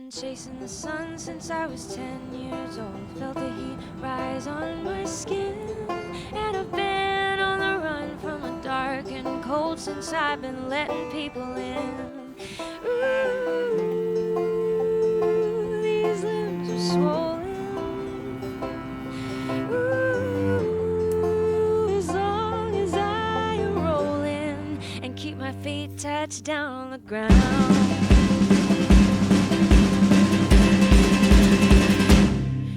been chasing the sun since I was 10 years old. Felt the heat rise on my skin, and I've been on the run from the dark and cold since I've been letting people in. Ooh, these limbs are swollen. Ooh, as long as I am rolling and keep my feet touched down on the ground.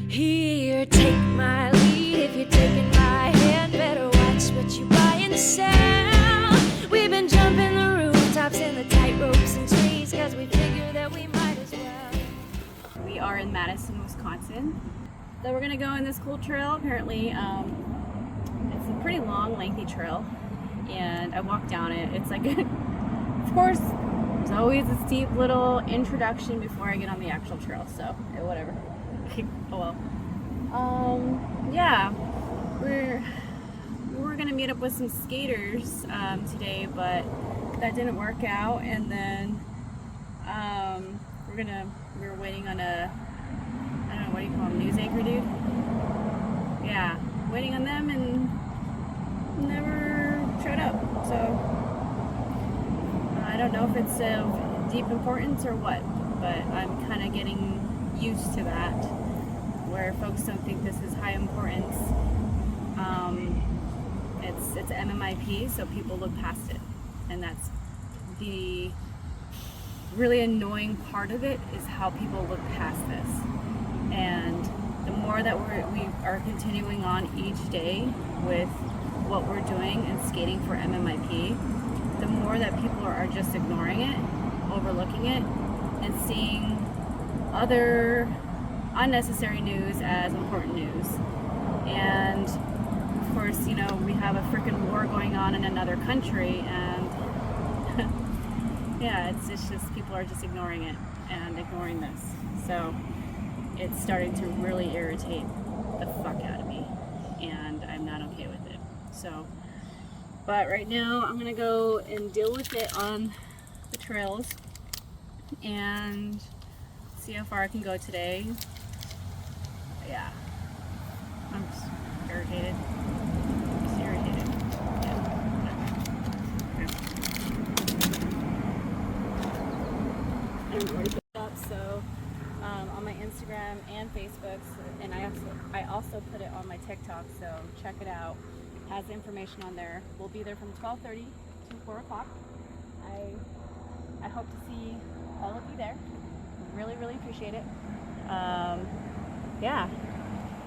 Here, take my lead. If you're taking my hand, better watch what you buy and sell. We've been jumping the rooftops and the tight ropes and trees, cause we figure that we might as well. We are in Madison, Wisconsin. So we're gonna go in this cool trail. Apparently, it's a pretty long, lengthy trail, and I walked down it. It's like, of course, there's always a steep little introduction before I get on the actual trail, so whatever. Oh well. Yeah, we're gonna meet up with some skaters today, but that didn't work out. And then we're waiting on a, I don't know, what do you call him, news anchor dude? Yeah, waiting on them and never showed up. So I don't know if it's of deep importance or what, but I'm kind of getting used to that, where folks don't think this is high importance. It's MMIP, so people look past it, and that's the really annoying part of it, is how people look past this. And the more that we are continuing on each day with what we're doing and skating for MMIP, the more that people are just ignoring it, overlooking it, and seeing other unnecessary news as important news. And of course, you know, we have a freaking war going on in another country, and yeah, it's just people are just ignoring it and ignoring this. So it's starting to really irritate the fuck out of me, and I'm not okay with it. So, but right now I'm gonna go and deal with it on the trails and see how far I can go today. Yeah, I'm just irritated. Just irritated. Yeah. I'm already put up, so on my Instagram and Facebook, and I also put it on my TikTok, so check it out. It has information on there. We'll be there from 12:30 to 4 o'clock. I hope to see all of you there. Really, really appreciate it. Yeah,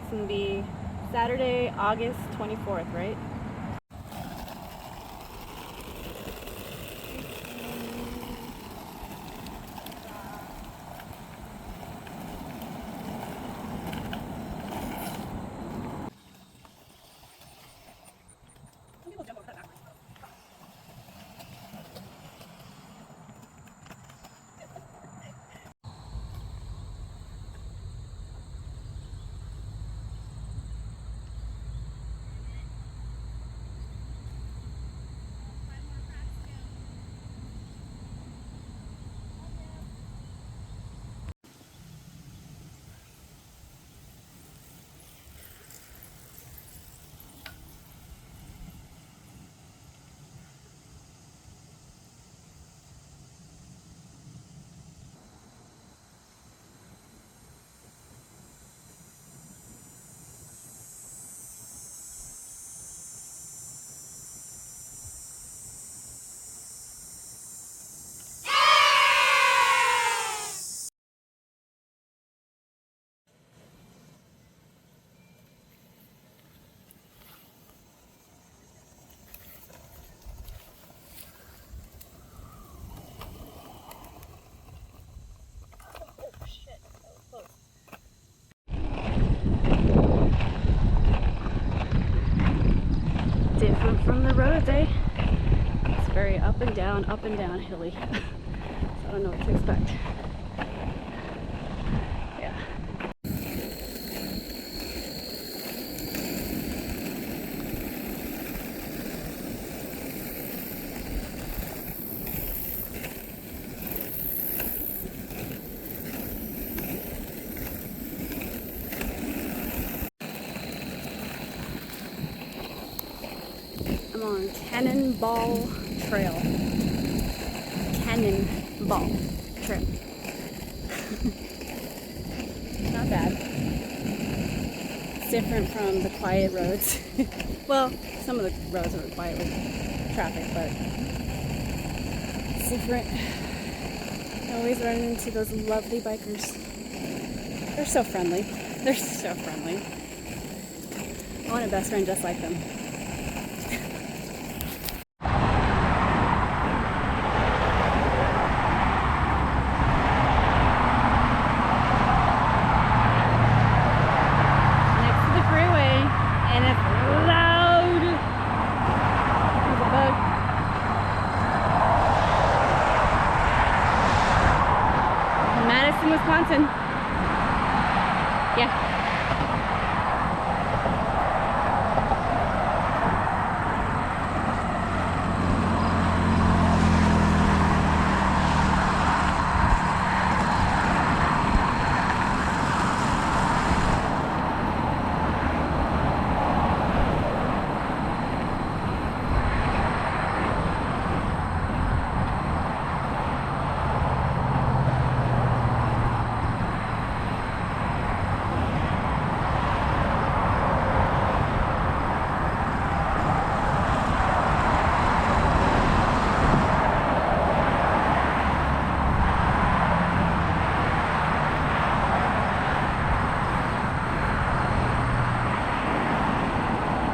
it's gonna be Saturday, August 24th, right? Different from the road, eh? It's very up and down hilly. So I don't know what to expect. Yeah. I'm on Cannonball Trail. Cannonball Trail. Not bad. It's different from the quiet roads. Well, some of the roads are quiet with traffic, but it's different. I always run into those lovely bikers. They're so friendly. They're so friendly. I want a best friend just like them. Next to the freeway, and it's loud. There's a bug. Madison, Wisconsin. Yeah.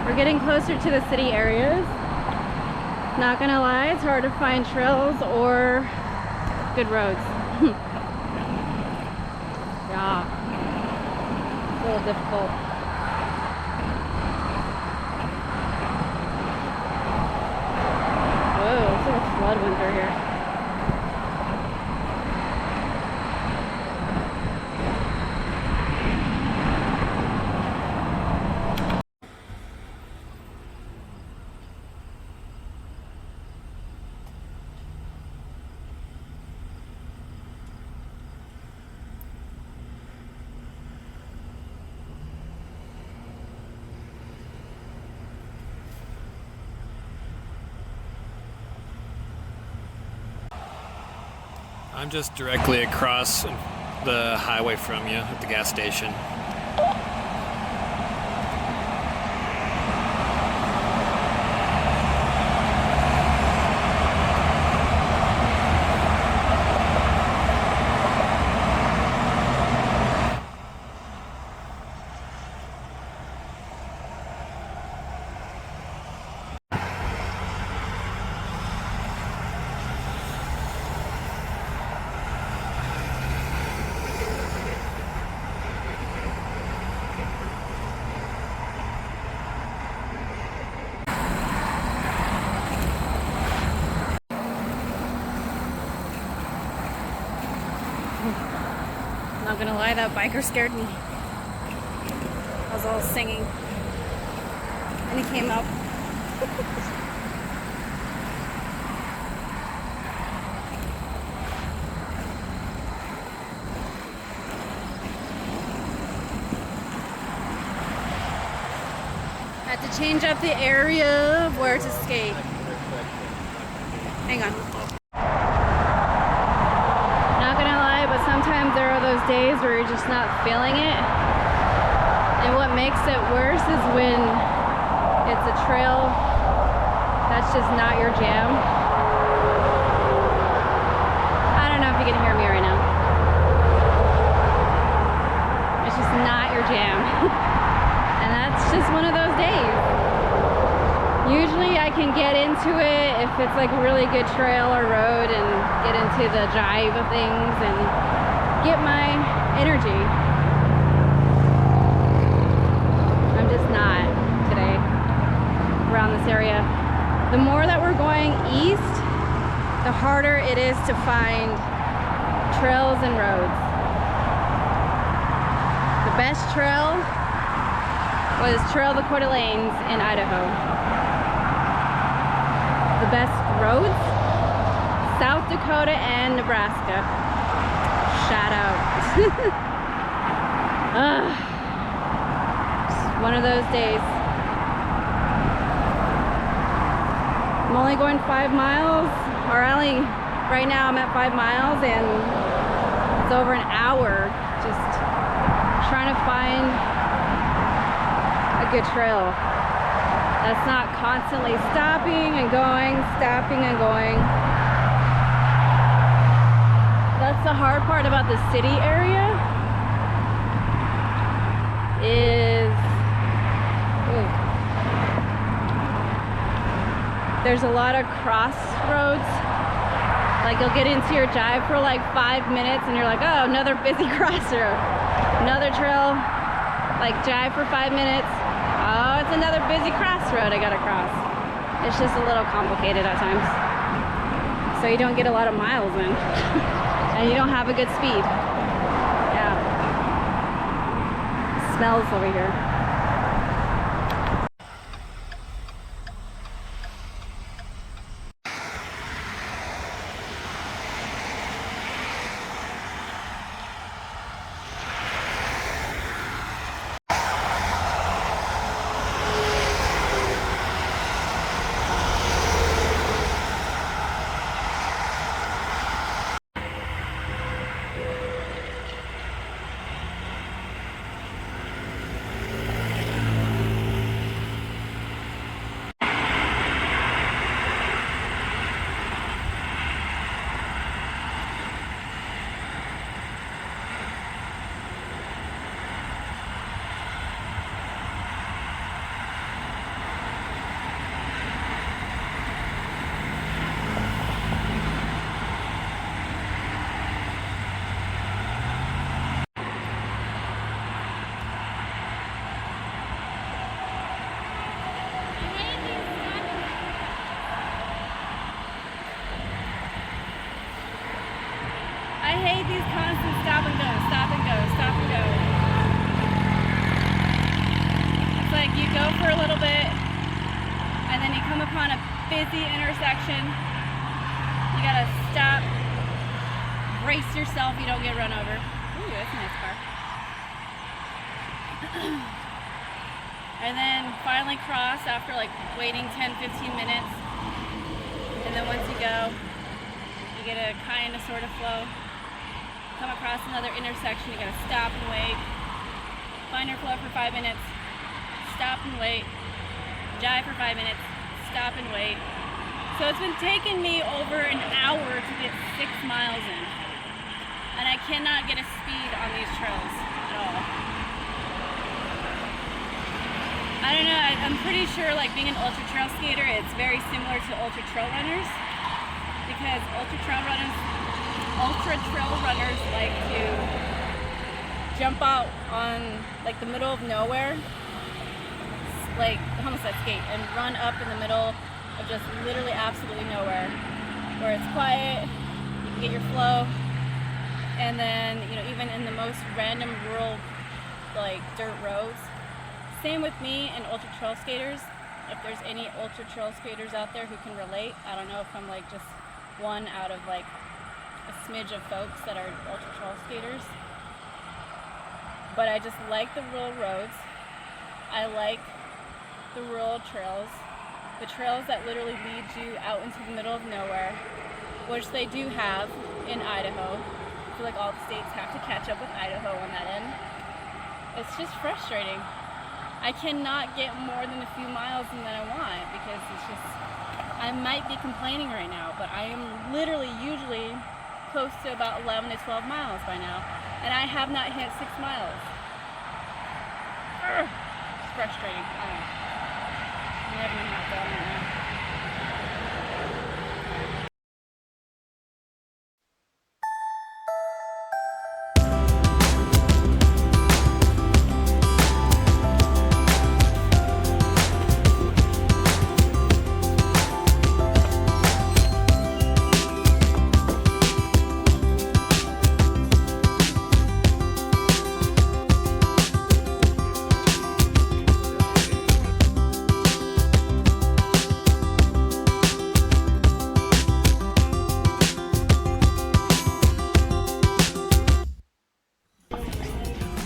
We're getting closer to the city areas. Not gonna lie, it's hard to find trails or good roads. Yeah, it's a little difficult. Whoa, looks like a flood went through here. I'm just directly across the highway from you at the gas station. Not gonna lie, that biker scared me. I was all singing. And he came up. Had to change up the area of where to skate. Hang on. Sometimes there are those days where you're just not feeling it, and what makes it worse is when it's a trail that's just not your jam. I don't know if you can hear me right now. It's just not your jam. And that's just one of those days. Usually I can get into it if it's like a really good trail or road and get into the jive of things and get my energy. I'm just not today around this area. The more that we're going east, the harder it is to find trails and roads. The best trail was Trail the Coeur d'Alenes in Idaho. The best roads, South Dakota and Nebraska. Shout out. Just one of those days. I'm only going 5 miles, or right now I'm at 5 miles, and it's over an hour just trying to find a good trail that's not constantly stopping and going. That's the hard part about the city area is there's a lot of crossroads. Like you'll get into your drive for like 5 minutes and you're like, oh, another busy crossroad. Another trail, like drive for 5 minutes. Oh, it's another busy crossroad I gotta cross. It's just a little complicated at times. So you don't get a lot of miles in. And you don't have a good speed. Yeah. Smells over here. I hate these constant stop and go, stop and go, stop and go. It's like you go for a little bit and then you come upon a busy intersection. You gotta stop, brace yourself you don't get run over. Ooh, that's a nice car. And then finally cross after like waiting 10-15 minutes. And then once you go, you get a kind of sort of flow. Come across another intersection, you gotta stop and wait. Find your flow for 5 minutes, stop and wait. Jive for 5 minutes, stop and wait. So it's been taking me over an hour to get 6 miles in. And I cannot get a speed on these trails at all. I don't know, I'm pretty sure like being an ultra trail skater, it's very similar to ultra trail runners. Because ultra trail runners like to jump out on like the middle of nowhere, like I almost said skate, and run up in the middle of just literally absolutely nowhere, where it's quiet, you can get your flow, and then even in the most random rural like dirt roads. Same with me and ultra trail skaters. If there's any ultra trail skaters out there who can relate, I don't know if I'm like just one out of like a smidge of folks that are ultra trail skaters, but I just like the rural roads. I like the rural trails, the trails that literally lead you out into the middle of nowhere, which they do have in Idaho. I feel like all the states have to catch up with Idaho on that end. It's just frustrating. I cannot get more than a few miles in than I want because it's just, I might be complaining right now, but I am literally usually close to about 11 to 12 miles by now, and I have not hit 6 miles. It's frustrating. I don't know. I'm having a meltdown right now.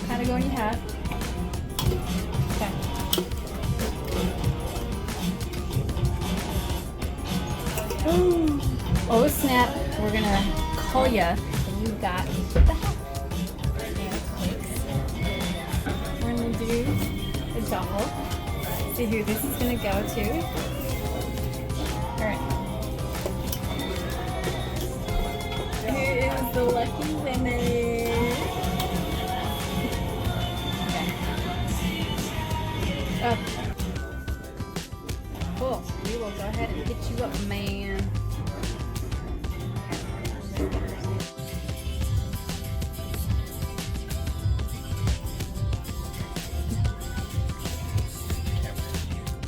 Category hat. Okay. Oh snap, we're gonna call ya, and you got the hat. We're gonna do the shuffle. See who this is gonna go to. Alright. Who is the lucky winner? Okay. Oh. Cool. We will go ahead and get you up, man.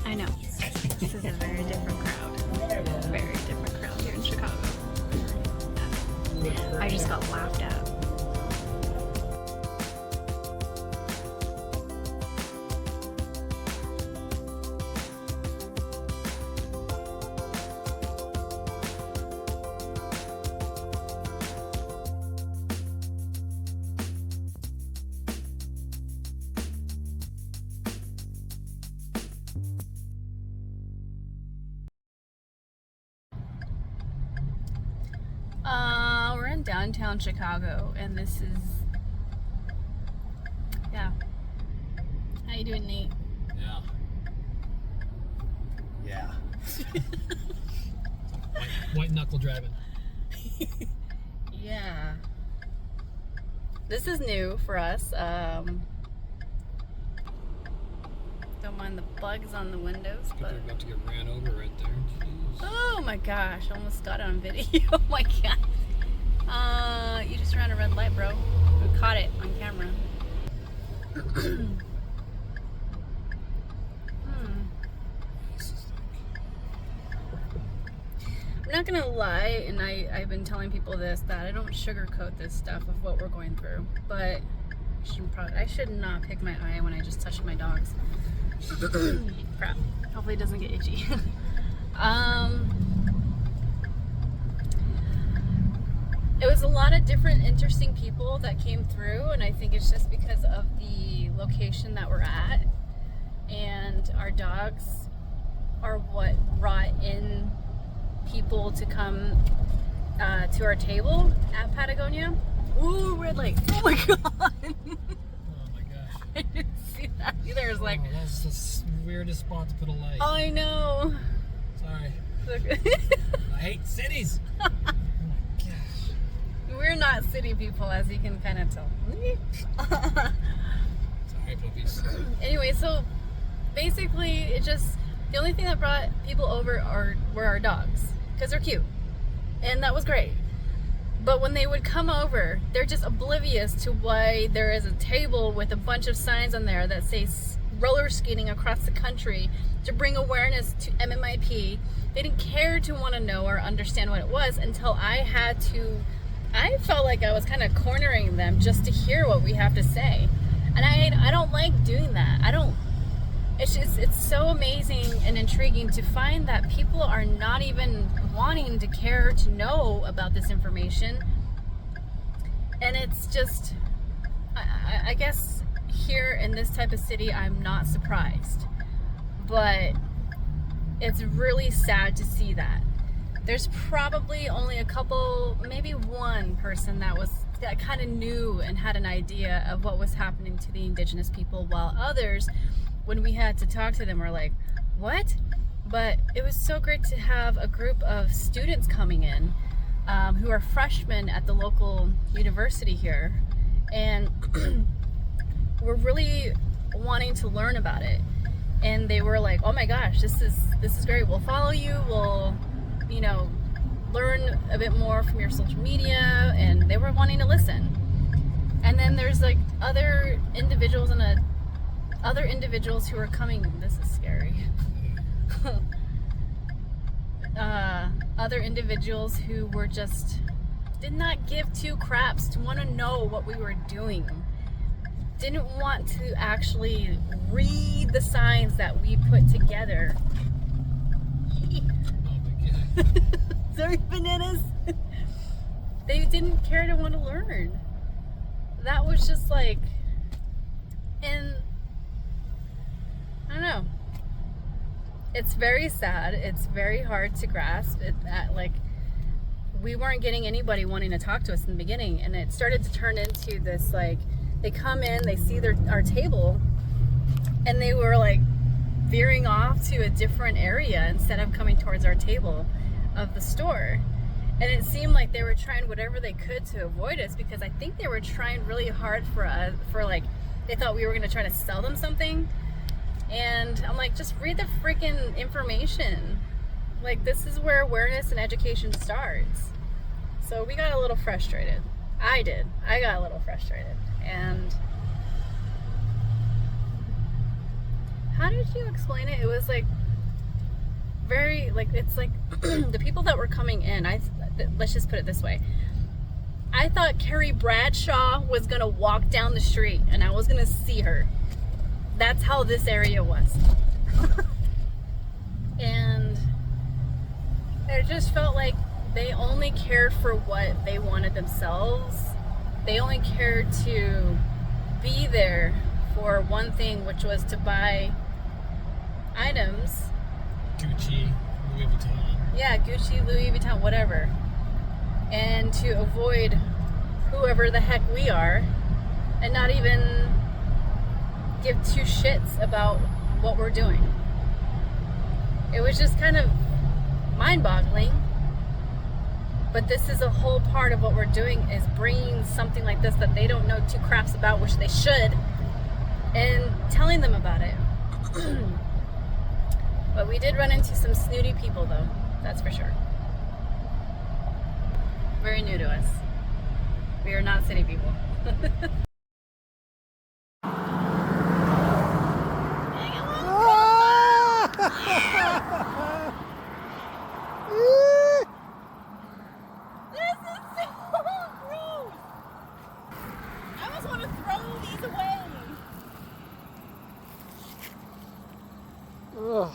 I know. This is a very different crowd. Very different crowd here in Chicago. I just got laughed at. We're in downtown Chicago, and this is, yeah. How you doing, Nate? Yeah. White knuckle driving. Yeah. This is new for us. Don't mind the bugs on the windows, but They're about to get ran over right there. Jeez. oh my gosh, almost got it on video. Oh my god. You just ran a red light, bro. We caught it on camera. I'm not gonna lie, and I've been telling people this, that I don't sugarcoat this stuff of what we're going through, but I should not pick my eye when I just touch my dogs. Crap. Hopefully it doesn't get itchy. It was a lot of different interesting people that came through, and I think it's just because of the location that we're at, and our dogs are what brought in people to come to our table at Patagonia. Ooh, red light. Oh my god. Oh my gosh. I didn't see that either. It's like, that's the weirdest spot to put a light. I know. Sorry. I hate cities. Oh my gosh. We're not city people, as you can kind of tell. Sorry, puppies. Anyway, so basically, it just, the only thing that brought people over were our dogs, because they're cute, and that was great. But when they would come over, they're just oblivious to why there is a table with a bunch of signs on there that say roller skating across the country to bring awareness to MMIP. They didn't care to want to know or understand what it was until I felt like I was kind of cornering them just to hear what we have to say. And I don't like doing that. It's so amazing and intriguing to find that people are not even wanting to care to know about this information. And it's just, I guess here in this type of city, I'm not surprised. But it's really sad to see that. There's probably only a couple, maybe one person that kind of knew and had an idea of what was happening to the Indigenous people, while others, when we had to talk to them, were like, what? But it was so great to have a group of students coming in who are freshmen at the local university here, and were really wanting to learn about it. And they were like, oh my gosh, this is great. We'll follow you. We'll, learn a bit more from your social media. And they were wanting to listen. And then there's like other individuals who are coming. This is scary. Other individuals who were did not give two craps to want to know what we were doing. Didn't want to actually read the signs that we put together. Oh my god. Sorry, bananas. They didn't care to want to learn. That was just like, and I don't know. It's very sad. It's very hard to grasp it, that like we weren't getting anybody wanting to talk to us in the beginning, and it started to turn into this, like, they come in, they see our table, and they were like veering off to a different area instead of coming towards our table of the store. And it seemed like they were trying whatever they could to avoid us, because I think they were trying really hard for us, like, they thought we were going to try to sell them something. And I'm like, just read the freaking information. Like, this is where awareness and education starts. So we got a little frustrated. I did. I got a little frustrated. And how did you explain it? It was like very, like, it's like the people that were coming in, let's just put it this way. I thought Carrie Bradshaw was gonna walk down the street and I was gonna see her. That's how this area was. And it just felt like they only cared for what they wanted themselves. They only cared to be there for one thing, which was to buy items. Gucci, Louis Vuitton. Yeah, Gucci, Louis Vuitton, whatever. And to avoid whoever the heck we are and not even give two shits about what we're doing. It was just kind of mind-boggling. But this is a whole part of what we're doing, is bringing something like this that they don't know two craps about, which they should, and telling them about it. But we did run into some snooty people, though. That's for sure. Very new to us. We are not city people. Ugh.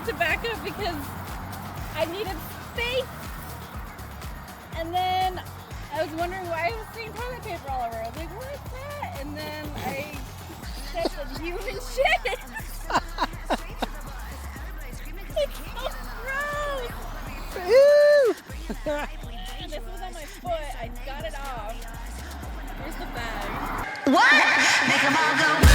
To back up because I needed space, and then I was wondering why I was seeing toilet paper all over. I was like, what is that? And then I said the human shit. It's so gross. And this was on my foot. I got it off. Here's the bag. What? Make them all go.